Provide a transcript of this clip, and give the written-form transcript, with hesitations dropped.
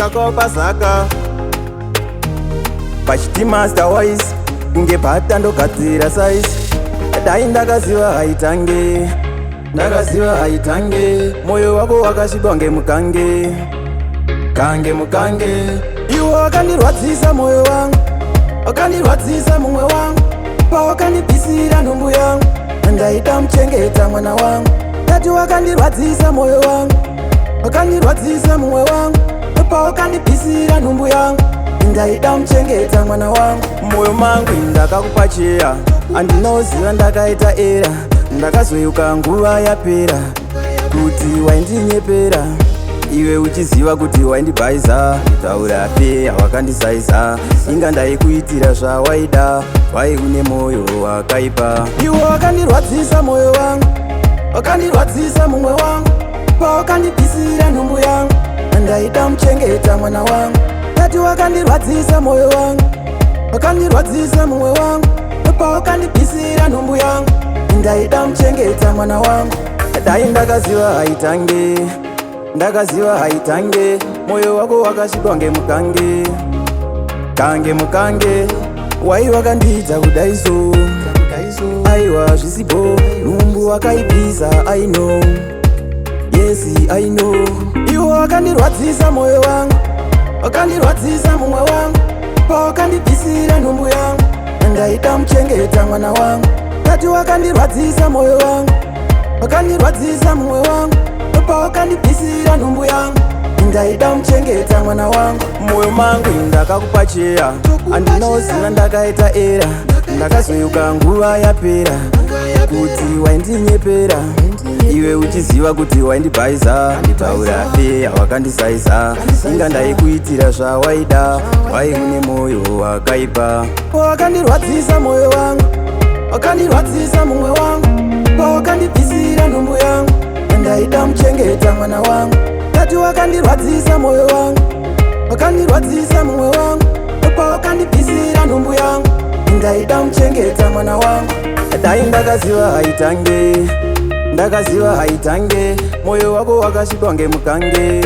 ndakakopa saka pachitima starwise kunge bhata ndogadzira size dai ndakaziva haitange moyo wako wakasvikwa ngemukange iwo wakandirwadzisa moyo wangu wakandirwadzisa mumwe wangu pawakandibvisira nhumbu yangu ndaida muchengeta mwana wangu tati wakandirwadzisa moyo wangu wakandirwadzisa mumwe wangu pawakandibvisira nhumbu yangu ndaida muchengeta mwana wangu moyo mangu ndakakupa cheya andinoziva ndakaita era ndakazoyuka nguva yapera kuti waindinyepera iwe uchiziva kuti waindibhaiza taura pe hawakandisaiza inga ndaikuitira zvawaida wai une moyo wakaipa iwe wakandirwadzisa moyo wangu wakandirwadzisa mumwe wangu pawakandibvisira nhumbu yangu ndaida muchengeta mwana wangu tati wakandirwadzisa moyo wangu wakandirwadzisa mumwe wangu pawakandibvisira nhumbu yangu ndaida muchengeta mwana wangu dai ndakaziva haitange moyo wako wakasvikwa ngemukange wai wakandiita kudaiso aiwa zvisipo nhumbu wakaibvisa I know iwo wakandirwadzisa moyo wangu wakandirwadzisa mumwe wangu pawakandibvisira nhumbu yangu ndaida muchengeta mwana wangu tati wakandirwadzisa moyo wangu wakandirwadzisa mumwe wangu pawakandibvisira nhumbu yangu ndaida muchengeta mwana wangu moyo mangu ndakakupa cheya andinoziva ndakaita era ndakazoyuka nguva yapera kuti waindinyepera iwe uchiziva kuti waindibhaiza taura pe hawakandisaiza inga ndaikuitira zvawaida wai une moyo wakaipa wakandirwadzisa moyo wangu wakandirwadzisa mumwe wangu pawakandibvisira nhumbu yangu ndaida muchengeta mwana wangu tati wakandirwadzisa moyo wangu wakandirwadzisa mumwe wangu pawakandibvisira nhumbu yangu ndaida muchengeta mwana wangu dai ndakaziva haitange moyo wako wakasvikwa ngemukange